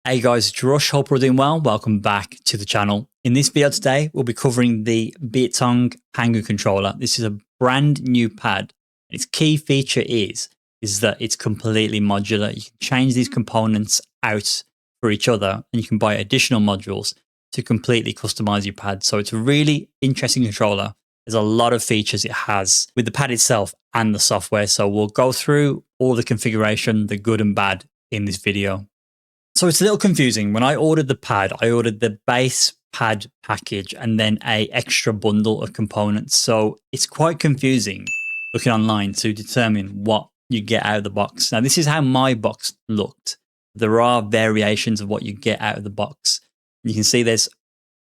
Hey guys, it's Rush. Hope we're doing well. Welcome back to the channel. In this video today, we'll be covering the BEITONG PANGU controller. This is a brand new pad. Its key feature is that it's completely modular. You can change these components out for each other, and you can buy additional modules to completely customize your pad. So it's a really interesting controller. There's a lot of features it has with the pad itself and the software. So we'll go through all the configuration, the good and bad in this video. So it's a little confusing. When I ordered the pad, I ordered the base pad package and then a extra bundle of components. So it's quite confusing looking online to determine what you get out of the box. Now, this is how my box looked. There are variations of what you get out of the box. You can see there's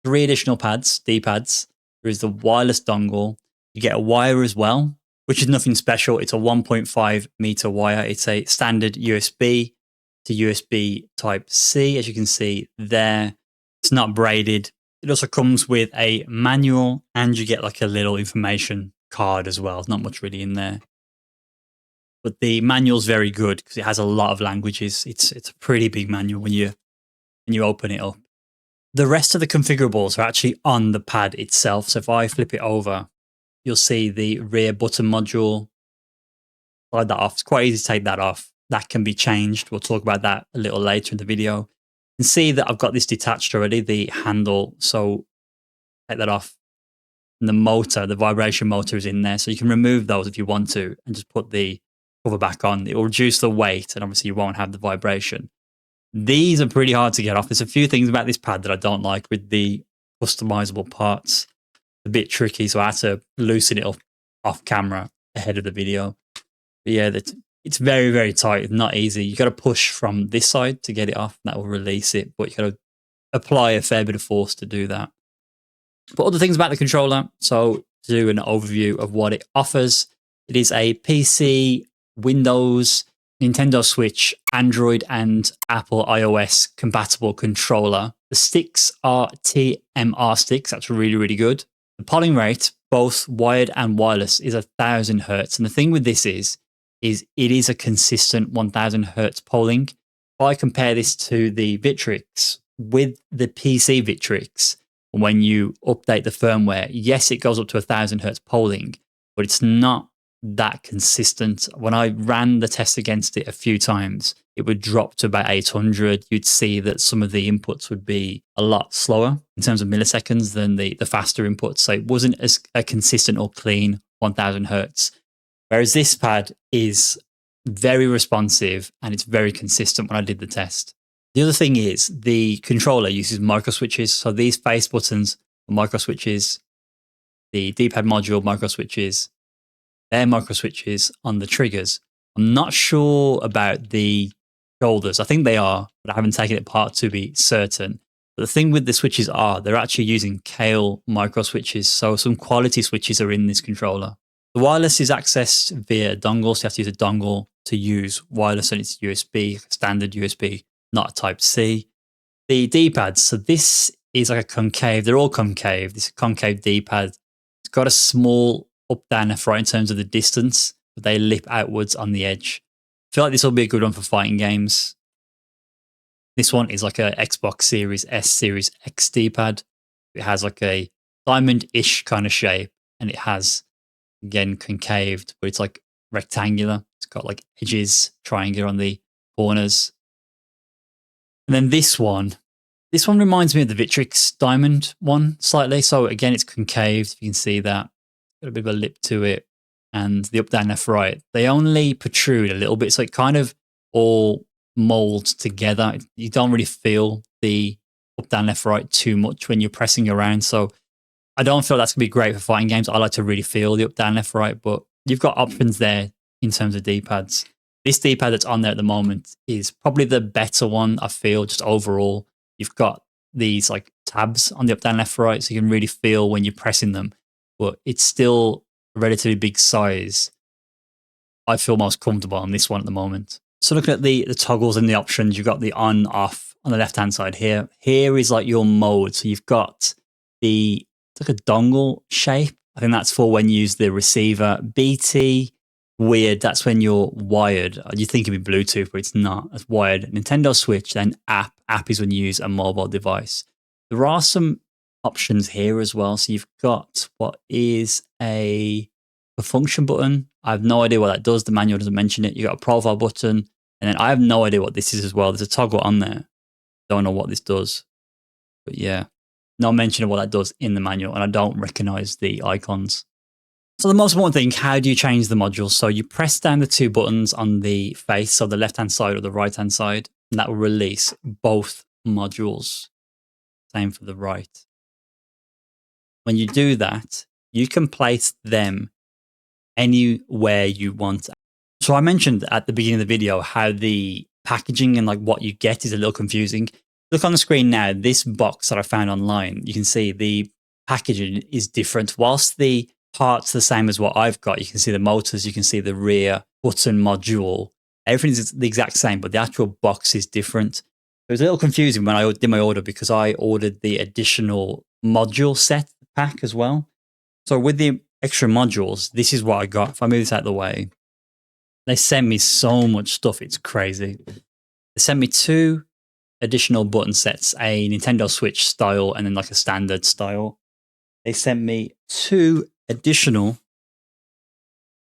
3 additional pads, D-pads. There is the wireless dongle. You get a wire as well, which is nothing special. It's a 1.5 meter wire. It's a standard USB to USB type C, as you can see there. It's not braided. It also comes with a manual and you get like a little information card as well. There's not much really in there. But the manual's very good because it has a lot of languages. It's a pretty big manual when you open it up. The rest of the configurables are actually on the pad itself. So if I flip it over, you'll see the rear button module. Slide that off. It's quite easy to take that off. That can be changed. We'll talk about that a little later in the video. You can see that I've got this detached already, the handle. So take that off. And the motor, the vibration motor is in there. So you can remove those if you want to and just put the cover back on. It will reduce the weight and obviously you won't have the vibration. These are pretty hard to get off. There's a few things about this pad that I don't like with the customizable parts. It's a bit tricky, so I had to loosen it up off camera ahead of the video. But yeah, it's very, very tight. It's not easy. You got to push from this side to get it off. That will release it, but you got to apply a fair bit of force to do that. But other things about the controller. So to do an overview of what it offers, it is a PC, Windows, Nintendo Switch, Android, and Apple iOS compatible controller. The sticks are TMR sticks. That's really, really good. The polling rate, both wired and wireless, is 1000 hertz. And the thing with this is it is a consistent 1000 hertz polling. If I compare this to the Victrix, with the PC Victrix, when you update the firmware, yes, it goes up to 1000 hertz polling, but it's not that consistent. When I ran the test against it a few times, it would drop to about 800. You'd see that some of the inputs would be a lot slower in terms of milliseconds than the faster inputs. So it wasn't as a consistent or clean 1000 hertz. Whereas this pad is very responsive and it's very consistent when I did the test. The other thing is the controller uses micro switches. So these face buttons are micro switches, the D-pad module micro switches, they're micro switches on the triggers. I'm not sure about the shoulders. I think they are, but I haven't taken it apart to be certain. But the thing with the switches are they're actually using Kale micro switches. So some quality switches are in this controller. The wireless is accessed via dongle, so you have to use a dongle to use wireless, and it's USB, standard USB, not a Type C. The D-pads, so this is like a concave, they're all concave. This is a concave D-pad. It's got a small up, down, left, right in terms of the distance, but they lip outwards on the edge. I feel like this will be a good one for fighting games. This one is like a Xbox Series S, Series X D-pad. It has like a diamond-ish kind of shape, and it has, again, concaved, but it's like rectangular. It's got like edges, triangular on the corners. And then this one reminds me of the Victrix Diamond one slightly. So again, it's concaved. You can see that. Got a bit of a lip to it. And the up, down, left, right, they only protrude a little bit. So it kind of all molds together. You don't really feel the up, down, left, right too much when you're pressing around. So I don't feel that's going to be great for fighting games. I like to really feel the up, down, left, right, but you've got options there in terms of D-pads. This D-pad that's on there at the moment is probably the better one, I feel, just overall. You've got these like tabs on the up, down, left, right, so you can really feel when you're pressing them, but it's still a relatively big size. I feel most comfortable on this one at the moment. So looking at the toggles and the options, you've got the on, off on the left-hand side here. Here is like your mode. So you've got it's like a dongle shape. I think that's for when you use the receiver. BT weird. That's when you're wired. You think it'd be Bluetooth, but it's not. It's wired. Nintendo Switch, then app. App is when you use a mobile device. There are some options here as well. So you've got what is a function button. I have no idea what that does. The manual doesn't mention it. You got a profile button, and then I have no idea what this is as well. There's a toggle on there. Don't know what this does, but yeah, no mention of what that does in the manual, and I don't recognize the icons. So the most important thing, how do you change the modules? So you press down the two buttons on the face, so the left-hand side or the right-hand side, and that will release both modules. Same for the right. When you do that, you can place them anywhere you want. So I mentioned at the beginning of the video how the packaging and like what you get is a little confusing. Look on the screen now, this box that I found online, you can see the packaging is different. Whilst the parts the same as what I've got, you can see the motors, you can see the rear button module, everything is the exact same, but the actual box is different. It was a little confusing when I did my order because I ordered the additional module set pack as well. So with the extra modules, this is what I got. If I move this out of the way, they sent me so much stuff, it's crazy. They sent me 2 additional button sets, a Nintendo Switch style and then like a standard style. They sent me 2 additional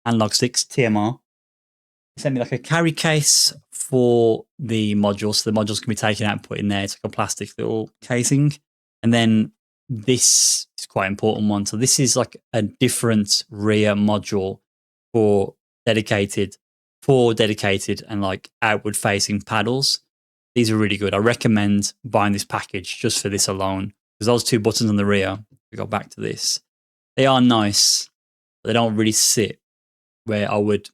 analog sticks, TMR. They sent me like a carry case for the modules. So the modules can be taken out and put in there. It's like a plastic little casing. And then this is quite an important one. So this is like a different rear module for dedicated and like outward facing paddles. These are really good. I recommend buying this package just for this alone, because those 2 buttons on the rear, we go back to this, they are nice, but they don't really sit where I would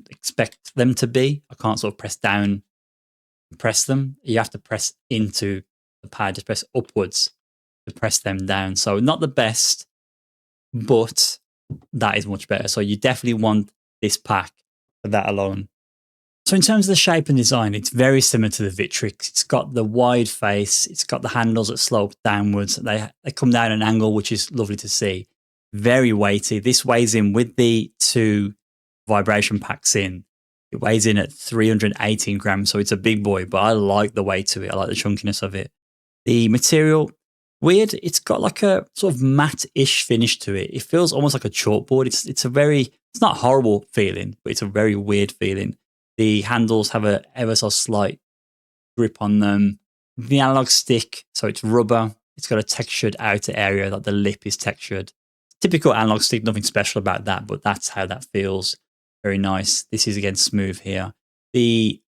expect them to be. I can't sort of press down and press them. You have to press into the pad, just press upwards to press them down. So not the best, but that is much better. So you definitely want this pack for that alone. So in terms of the shape and design, it's very similar to the Victrix. It's got the wide face. It's got the handles that slope downwards. They come down an angle, which is lovely to see. Very weighty. This weighs in with the 2 vibration packs in. It weighs in at 318 grams, so it's a big boy, but I like the weight to it. I like the chunkiness of it. The material, weird. It's got like a sort of matte-ish finish to it. It feels almost like a chalkboard. It's not a horrible feeling, but it's a very weird feeling. The handles have a ever so slight grip on them. The analog stick, so it's rubber. It's got a textured outer area, like the lip is textured. Typical analog stick, nothing special about that, but that's how that feels. Very nice. This is again smooth here. The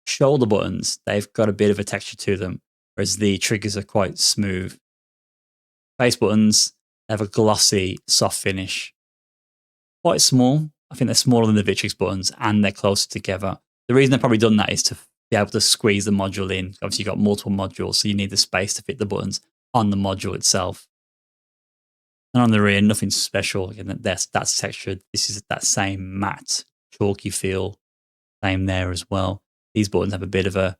shoulder buttons, they've got a bit of a texture to them, whereas the triggers are quite smooth. Face buttons, they have a glossy, soft finish. Quite small. I think they're smaller than the Victrix buttons and they're closer together. The reason they've probably done that is to be able to squeeze the module in. Obviously, you've got multiple modules, so you need the space to fit the buttons on the module itself. And on the rear, nothing special. Again, that's textured. This is that same matte, chalky feel. Same there as well. These buttons have a bit of a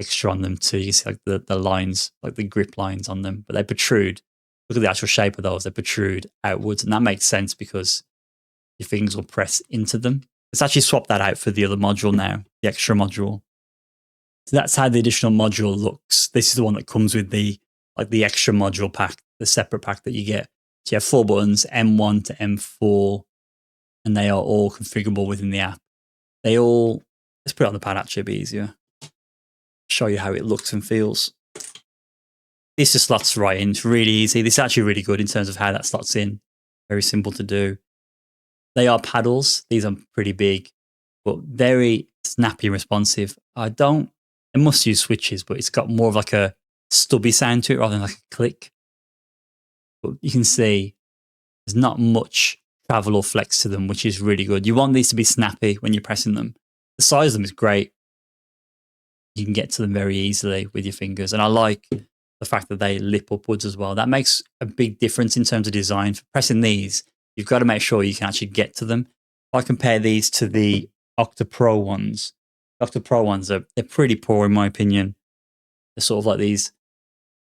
texture on them too. You can see like the lines, like the grip lines on them, but they protrude. Look at the actual shape of those. They protrude outwards, and that makes sense because your fingers will press into them. Let's actually swap that out for the other module now, the extra module. So that's how the additional module looks. This is the one that comes with the extra module pack, the separate pack that you get. So you have 4 buttons, M1 to M4, and they are all configurable within the app. Let's put it on the pad actually, it'll be easier. Show you how it looks and feels. This just slots right in. It's really easy. This is actually really good in terms of how that slots in. Very simple to do. They are paddles. These are pretty big, but very snappy and responsive. It must use switches, but it's got more of like a stubby sound to it rather than like a click. But you can see there's not much travel or flex to them, which is really good. You want these to be snappy when you're pressing them. The size of them is great. You can get to them very easily with your fingers. And I like the fact that they lip upwards as well. That makes a big difference in terms of design. For pressing these, you've got to make sure you can actually get to them. If I compare these to the Octopro ones, Octopro ones they're pretty poor in my opinion. They're sort of like these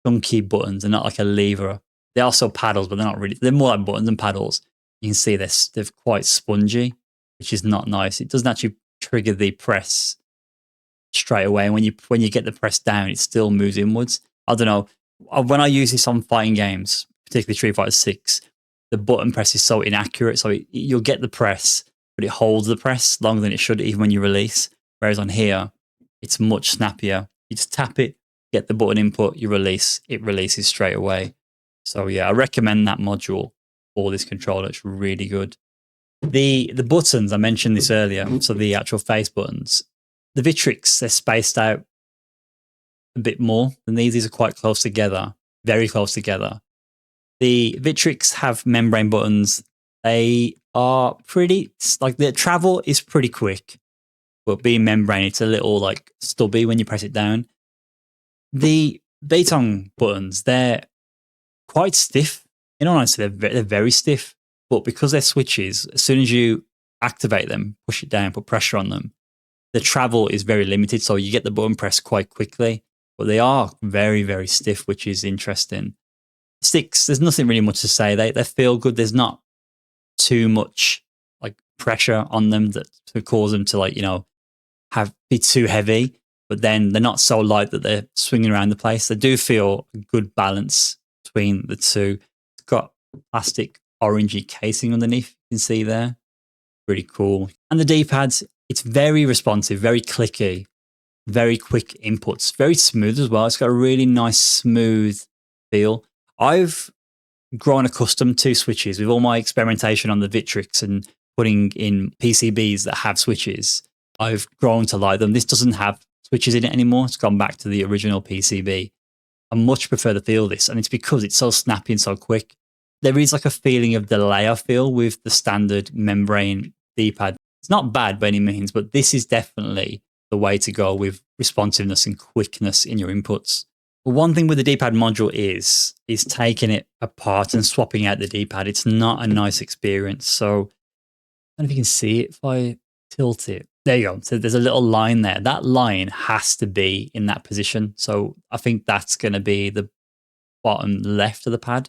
chunky buttons. They're not like a lever. They are still paddles, but they're not really. They're more like buttons than paddles. You can see they're quite spongy, which is not nice. It doesn't actually trigger the press straight away. And when you get the press down, it still moves inwards. I don't know. When I use this on fighting games, particularly Street Fighter 6, the button press is so inaccurate. So you'll get the press, but it holds the press longer than it should, even when you release. Whereas on here, it's much snappier. You just tap it, get the button input, you release, it releases straight away. So yeah, I recommend that module for this controller. It's really good. The buttons, I mentioned this earlier, so the actual face buttons, the Victrix, they're spaced out a bit more than these. These are quite close together, very close together. The Victrix have membrane buttons. They are pretty, like the travel is pretty quick, but being membrane, it's a little like stubby when you press it down. The BEITONG buttons, they're quite stiff. In all honesty, they're very stiff, but because they're switches, as soon as you activate them, push it down, put pressure on them, the travel is very limited. So you get the button press quite quickly, but they are very, very stiff, which is interesting. Sticks, there's nothing really much to say. They feel good. There's not too much like pressure on them that to cause them to, like, you know, be too heavy, but then they're not so light that they're swinging around the place. They do feel a good balance between the two. It's got plastic orangey casing underneath. You can see there. Pretty cool. And the D-pads, it's very responsive, very clicky, very quick inputs, very smooth as well. It's got a really nice smooth feel. I've grown accustomed to switches with all my experimentation on the Victrix and putting in PCBs that have switches. I've grown to like them. This doesn't have switches in it anymore. It's gone back to the original PCB. I much prefer the feel of this, and it's because it's so snappy and so quick. There is like a feeling of delay, I feel, with the standard membrane D-pad. It's not bad by any means, but this is definitely the way to go with responsiveness and quickness in your inputs. But one thing with the D-pad module is taking it apart and swapping out the D-pad. It's not a nice experience. So I don't know if you can see it if I tilt it. There you go. So there's a little line there. That line has to be in that position. So I think that's going to be the bottom left of the pad.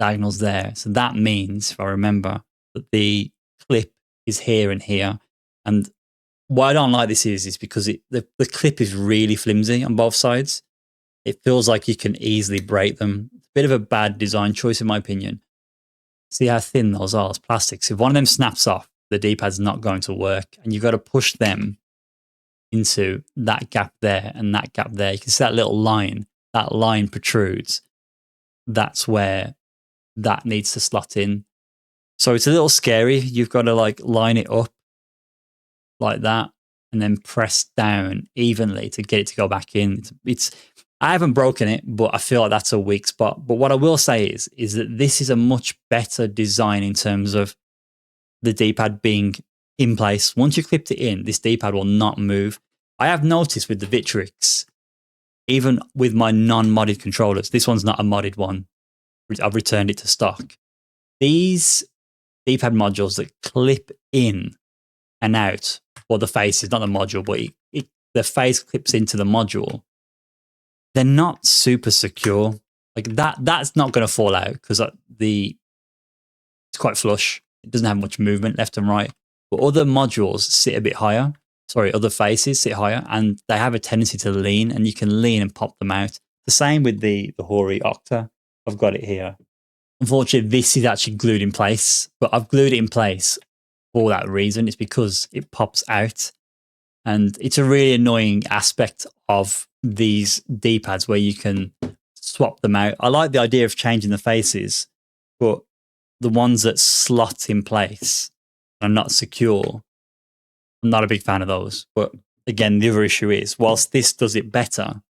Diagonals there. So that means, if I remember, that the clip is here and here. And why I don't like this is because the clip is really flimsy on both sides. It feels like you can easily break them. It's a bit of a bad design choice, in my opinion. See how thin those are, those plastics. If one of them snaps off, the D-pad's not going to work. And you've got to push them into that gap there and that gap there. You can see that little line. That line protrudes. That's where that needs to slot in. So it's a little scary. You've got to like line it up like that and then press down evenly to get it to go back in. I haven't broken it, but I feel like that's a weak spot. But what I will say is that this is a much better design in terms of the D-pad being in place. Once you clipped it in, this D-pad will not move. I have noticed with the Victrix, even with my non-modded controllers, this one's not a modded one. I've returned it to stock. These D-pad modules that clip in and out, well, the face is not the module, but the face clips into the module. They're not super secure. Like that's not going to fall out because it's quite flush. It doesn't have much movement left and right. But other modules sit a bit higher. Sorry, other faces sit higher and they have a tendency to lean, and you can lean and pop them out. The same with the Hori Octa. I've got it here. Unfortunately, this is actually glued in place, but I've glued it in place for that reason. It's because it pops out. And it's a really annoying aspect of these D-pads where you can swap them out. I like the idea of changing the faces, but the ones that slot in place and are not secure, I'm not a big fan of those. But again, the other issue is, whilst this does it better,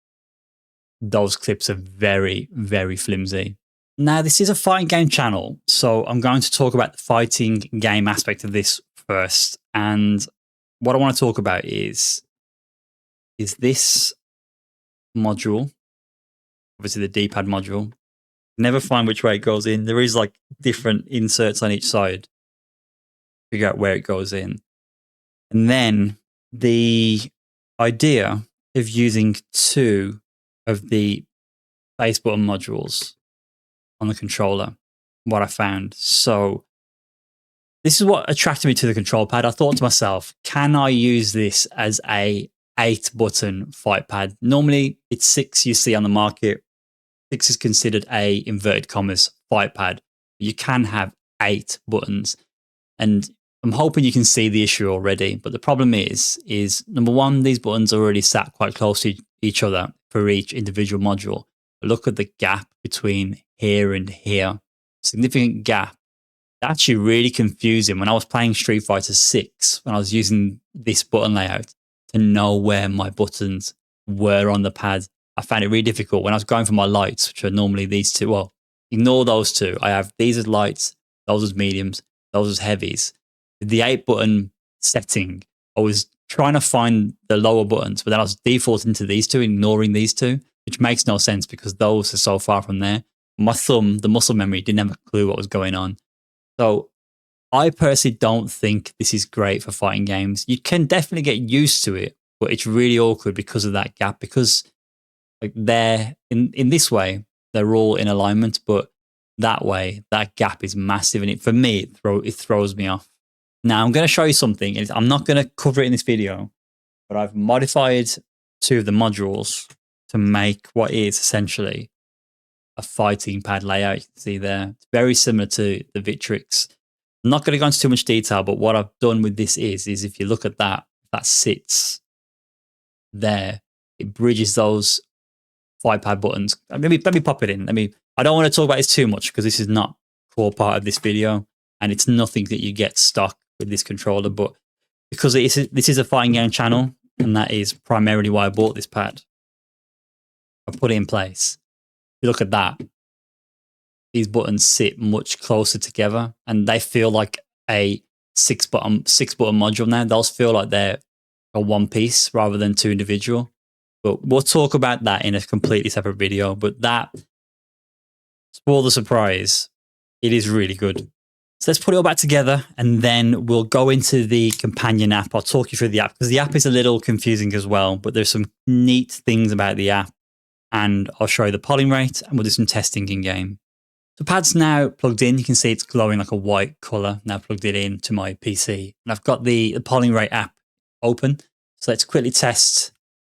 those clips are very, very flimsy. Now, this is a fighting game channel, so I'm going to talk about the fighting game aspect of this first. And what I want to talk about is this module, obviously the D-pad module. Never find which way it goes in. There is like different inserts on each side. Figure out where it goes in. And then the idea of using two of the face button modules on the controller. what I found. So this is what attracted me to the control pad. I thought to myself, can I use this as a 8-button fight pad? Normally it's 6 you see on the market. 6 is considered a inverted commas fight pad. You can have 8 buttons. And I'm hoping you can see the issue already. But the problem is number one, these buttons are already sat quite close to each other for each individual module. But look at the gap between here and here. Significant gap. Actually really confusing when I was playing Street Fighter 6, when I was using this button layout to know where my buttons were on the pad. I found it really difficult when I was going for my lights, which are normally these two. Well, ignore those two. I have these as lights, those as mediums, those as heavies. The 8-button setting, I was trying to find the lower buttons, but then I was defaulting to these two, ignoring these two, which makes no sense because those are so far from there. My thumb, the muscle memory, didn't have a clue what was going on. So I personally don't think this is great for fighting games. You can definitely get used to it, but it's really awkward because of that gap, because like they're in this way, they're all in alignment, but that way, that gap is massive. And for me, it throws me off. Now I'm going to show you something. I'm not going to cover it in this video, but I've modified 2 of the modules to make what is essentially a fighting pad layout. You can see there, it's very similar to the Victrix. I'm not going to go into too much detail, but what I've done with this is if you look at that sits there, it bridges those 5 pad buttons. Let me pop it in. I don't want to talk about this too much because this is not a core part of this video, and it's nothing that you get stock with this controller. But because this is a fighting game channel, and that is primarily why I bought this pad, I put it in place. You look at that, these buttons sit much closer together, and they feel like a 6-button module now. Those feel like they're a one piece rather than 2 individual. But we'll talk about that in a completely separate video. But that, spoil the surprise, it is really good. So let's put it all back together, and then we'll go into the companion app. I'll talk you through the app because the app is a little confusing as well, but there's some neat things about the app. And I'll show you the polling rate, and we'll do some testing in game. The pad's now plugged in. You can see it's glowing like a white color. Now plugged it in to my PC, and I've got the polling rate app open. So let's quickly test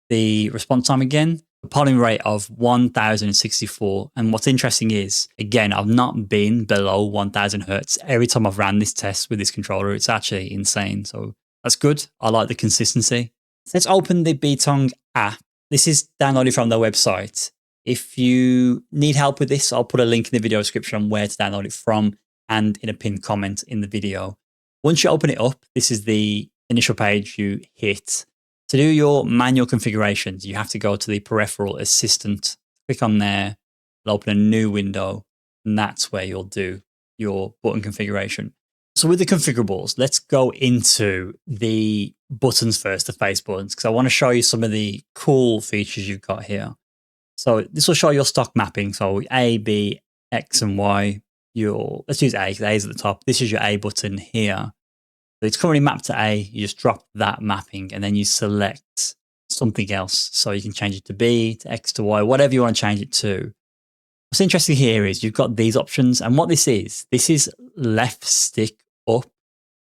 the response time again. The polling rate of 1064. And what's interesting is, again, I've not been below 1000 hertz every time I've ran this test with this controller. It's actually insane. So that's good. I like the consistency. So let's open the BEITONG app. This is downloaded from their website. If you need help with this, I'll put a link in the video description on where to download it from and in a pinned comment in the video. Once you open it up, this is the initial page you hit. To do your manual configurations, you have to go to the peripheral assistant, click on there, it'll open a new window, and that's where you'll do your button configuration. So with the configurables, let's go into the buttons first, the face buttons, because I want to show you some of the cool features you've got here. So this will show your stock mapping. So A, B, X, and Y. Let's use A because A is at the top. This is your A button here. So it's currently mapped to A. You just drop that mapping and then you select something else. So you can change it to B, to X, to Y, whatever you want to change it to. What's interesting here is you've got these options, and what this is left stick up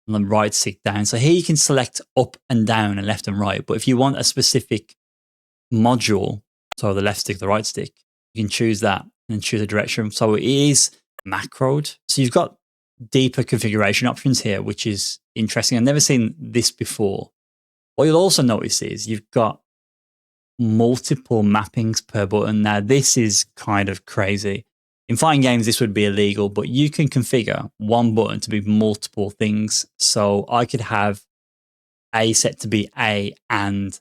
and then right stick down. So here you can select up and down and left and right. But if you want a specific module, so the left stick, the right stick, you can choose that and choose a direction. So it is macroed. So you've got deeper configuration options here, which is interesting. I've never seen this before. What you'll also notice is you've got multiple mappings per button. Now, this is kind of crazy. In fighting games, this would be illegal, but you can configure one button to be multiple things. So I could have A set to be A and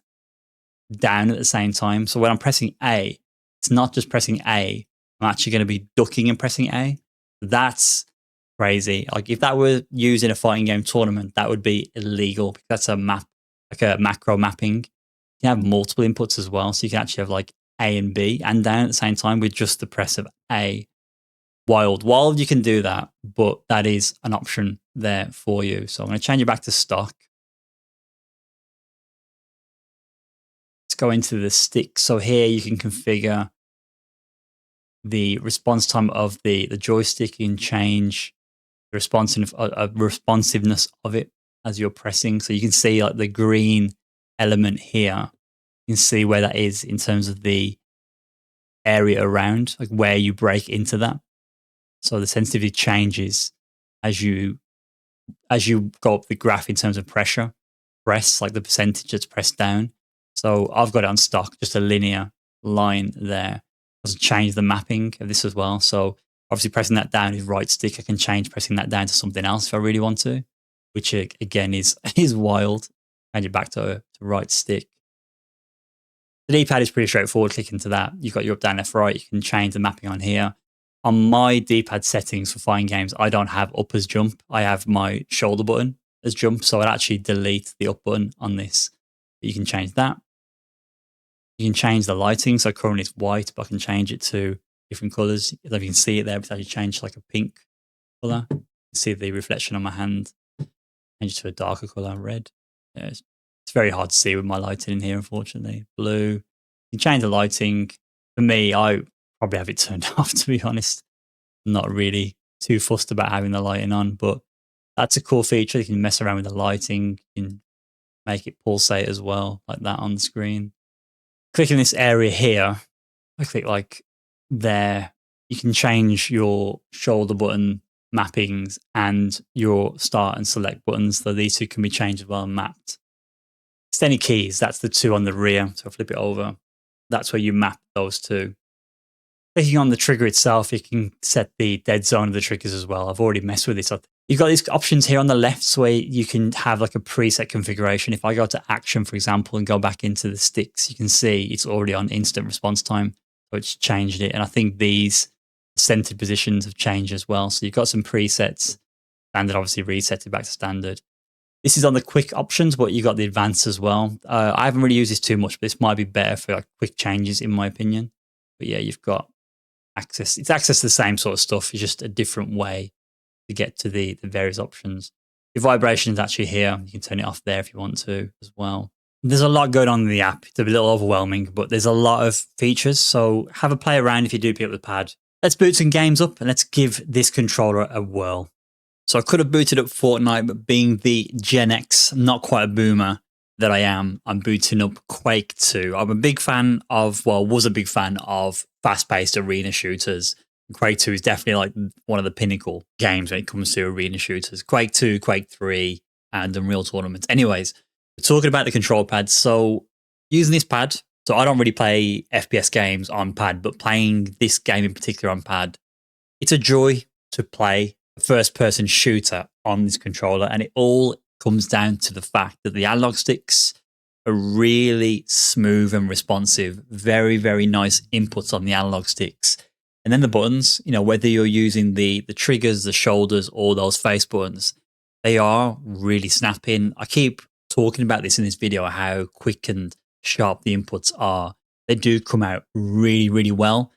down at the same time. So when I'm pressing A, it's not just pressing A. I'm actually going to be ducking and pressing A. That's crazy. Like if that were used in a fighting game tournament, that would be illegal because that's a map, like a macro mapping. You can have multiple inputs as well. So you can actually have like A and B and down at the same time with just the press of A. Wild, you can do that, but that is an option there for you. So I'm going to change it back to stock. Let's go into the stick. So here you can configure the response time of the joystick. You can change the responsiveness of it as you're pressing. So you can see like the green element here. You can see where that is in terms of the area around, like where you break into that. So the sensitivity changes as you go up the graph in terms of press, like the percentage that's pressed down. So I've got it on stock, just a linear line there. I'll change the mapping of this as well. So obviously pressing that down is right stick. I can change pressing that down to something else if I really want to, which again is wild. Change it back to right stick. The D-pad is pretty straightforward. Click into that. You've got your up, down, left, right. You can change the mapping on here. On my D-pad settings for fighting games, I don't have up as jump. I have my shoulder button as jump. So I'd actually delete the up button on this. But you can change that. You can change the lighting. So currently it's white, but I can change it to different colors. If you can see it there, it's actually changed like a pink color. You can see the reflection on my hand. Change it to a darker color, red. Yeah, it's very hard to see with my lighting in here, unfortunately. Blue. You can change the lighting. For me, I probably have it turned off, to be honest. I'm not really too fussed about having the lighting on, but that's a cool feature. You can mess around with the lighting. You can make it pulsate as well, like that on the screen. Clicking this area here, I click like there. You can change your shoulder button mappings and your start and select buttons. So these two can be changed as well and mapped. Extended keys, that's the two on the rear. So I'll flip it over. That's where you map those two. Clicking on the trigger itself, you can set the dead zone of the triggers as well. I've already messed with this. You've got these options here on the left so where you can have like a preset configuration. If I go to action, for example, and go back into the sticks, you can see it's already on instant response time. So it's changed it. And I think these centered positions have changed as well. So you've got some presets. Standard obviously reset it back to standard. This is on the quick options, but you got the advanced as well. I haven't really used this too much, but this might be better for like quick changes in my opinion. But yeah, you've got access. It's access to the same sort of stuff. It's just a different way to get to the various options. Your vibration is actually here. You can turn it off there if you want to as well. There's a lot going on in the app. It's a little overwhelming, but there's a lot of features. So have a play around if you do pick up the pad. Let's boot some games up and let's give this controller a whirl. So I could have booted up Fortnite, but being the Gen X, not quite a boomer that I am, I'm booting up Quake 2. I'm a big fan of, well, was a big fan of fast-paced arena shooters. Quake 2 is definitely like one of the pinnacle games when it comes to arena shooters. Quake 2, Quake 3, and Unreal Tournament. Anyways, we're talking about the control pad. So using this pad, so I don't really play FPS games on pad, but playing this game in particular on pad, it's a joy to play a first-person shooter on this controller. And it all comes down to the fact that the analog sticks are really smooth and responsive. Very, very nice inputs on the analog sticks. And then the buttons, you know, whether you're using the triggers, the shoulders, or those face buttons, they are really snapping. I keep talking about this in this video, how quick and sharp the inputs are. They do come out really, really well.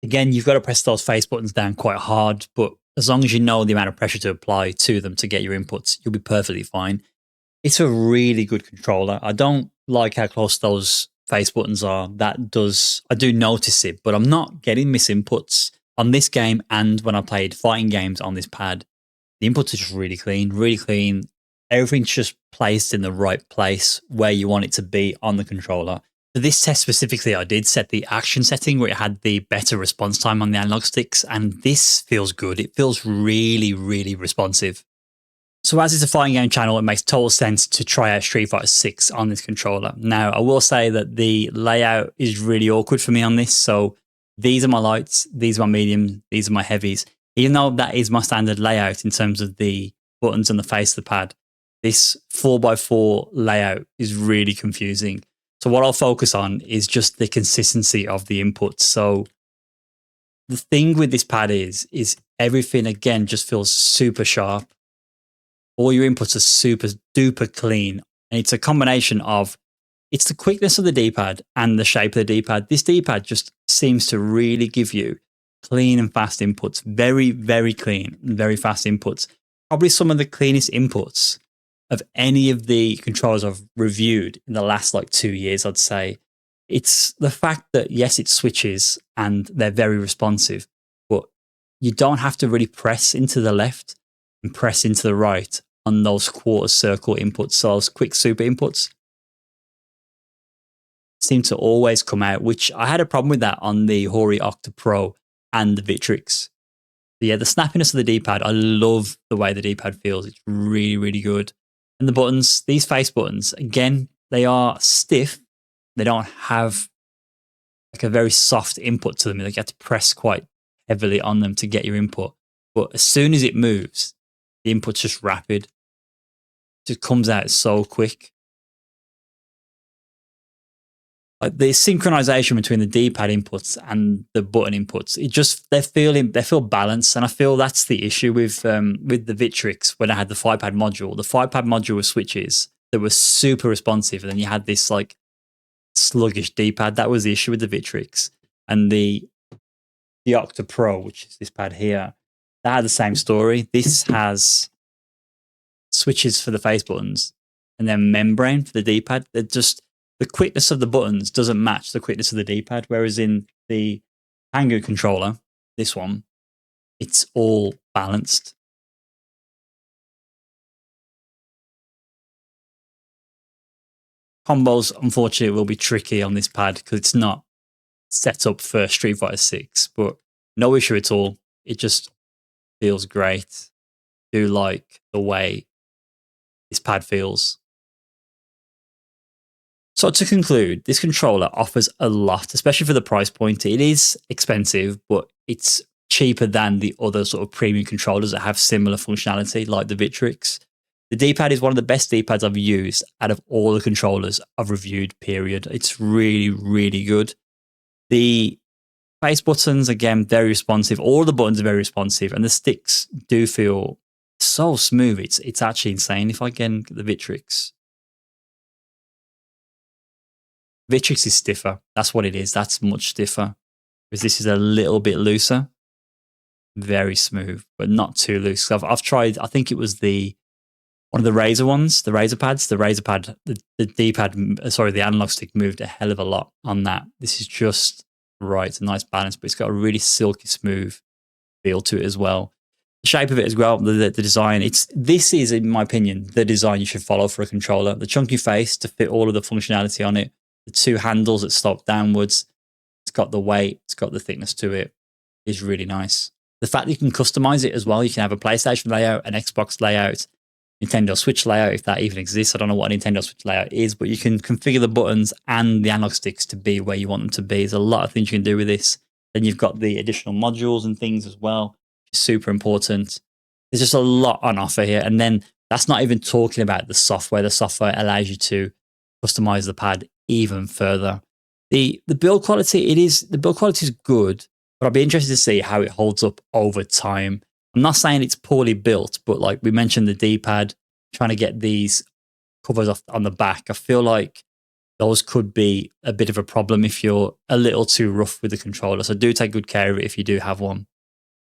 Again, you've got to press those face buttons down quite hard, but as long as you know the amount of pressure to apply to them to get your inputs, you'll be perfectly fine. It's a really good controller. I don't like how close those face buttons are. I do notice it, but I'm not getting misinputs on this game. And when I played fighting games on this pad, the inputs are just really clean, really clean. Everything's just placed in the right place where you want it to be on the controller. For this test specifically, I did set the action setting where it had the better response time on the analog sticks, and this feels good. It feels really, really responsive. So as it's a fighting game channel, it makes total sense to try out Street Fighter 6 on this controller. Now, I will say that the layout is really awkward for me on this. So these are my lights, these are my mediums, these are my heavies. Even though that is my standard layout in terms of the buttons and the face of the pad, this 4x4 layout is really confusing. So what I'll focus on is just the consistency of the inputs. So the thing with this pad is everything, again, just feels super sharp. All your inputs are super duper clean. And it's a combination of, it's the quickness of the D-pad and the shape of the D-pad. This D-pad just seems to really give you clean and fast inputs. Very, very clean and very fast inputs. Probably some of the cleanest inputs of any of the controllers I've reviewed in the last like 2 years, I'd say. It's the fact that, yes, it switches and they're very responsive, but you don't have to really press into the left and press into the right on those quarter circle inputs. So those quick super inputs seem to always come out, which I had a problem with that on the Hori Octa Pro and the Victrix. But yeah, the snappiness of the D-pad, I love the way the D-pad feels. It's really, really good. And the buttons, these face buttons, again, they are stiff. They don't have like a very soft input to them. Like you have to press quite heavily on them to get your input. But as soon as it moves, the input's just rapid. It just comes out so quick. Like the synchronization between the D-pad inputs and the button inputs, they feel balanced, and I feel that's the issue with the Victrix when I had the 5-pad module. The 5-pad module with switches that were super responsive, and then you had this like sluggish D-pad. That was the issue with the Victrix. And the Octa Pro, which is this pad here, that had the same story. This has switches for the face buttons and then membrane for the D-pad. They're just, the quickness of the buttons doesn't match the quickness of the D-pad, whereas in the PANGU controller, this one, it's all balanced. Combos, unfortunately, will be tricky on this pad because it's not set up for Street Fighter 6, but no issue at all. It just feels great. I do like the way this pad feels. So to conclude, this controller offers a lot, especially for the price point. It is expensive, but it's cheaper than the other sort of premium controllers that have similar functionality, like the Victrix. The D-pad is one of the best D-pads I've used out of all the controllers I've reviewed, period. It's really, really good. The face buttons, again, very responsive. All the buttons are very responsive, and the sticks do feel so smooth. It's actually insane. If I can get the Victrix. Victrix is stiffer. That's what it is. That's much stiffer. Because this is a little bit looser. Very smooth, but not too loose. I've tried, I think it was one of the Razer ones, the Razer pads, the D-pad, sorry, the analog stick moved a hell of a lot on that. This is just right. It's a nice balance, but it's got a really silky smooth feel to it as well. The shape of it as well, the design, this is, in my opinion, the design you should follow for a controller. The chunky face to fit all of the functionality on it, the two handles that stop downwards, it's got the weight, it's got the thickness to it, is really nice. The fact that you can customize it as well, you can have a PlayStation layout, an Xbox layout, Nintendo Switch layout, if that even exists. I don't know what a Nintendo Switch layout is, but you can configure the buttons and the analog sticks to be where you want them to be. There's a lot of things you can do with this. Then you've got the additional modules and things as well, which is super important. There's just a lot on offer here. And then that's not even talking about the software. The software allows you to customize the pad even further. The build quality, the build quality is good, but I'll be interested to see how it holds up over time. I'm not saying it's poorly built, but like we mentioned the D-pad, trying to get these covers off on the back, I feel like those could be a bit of a problem if you're a little too rough with the controller. So do take good care of it if you do have one.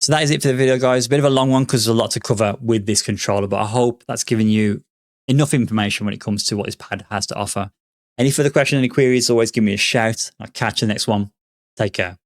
So that is it for the video, guys. A bit of a long one because there's a lot to cover with this controller, but I hope that's given you enough information when it comes to what this pad has to offer. Any further questions, any queries, always give me a shout. I'll catch you in the next one. Take care.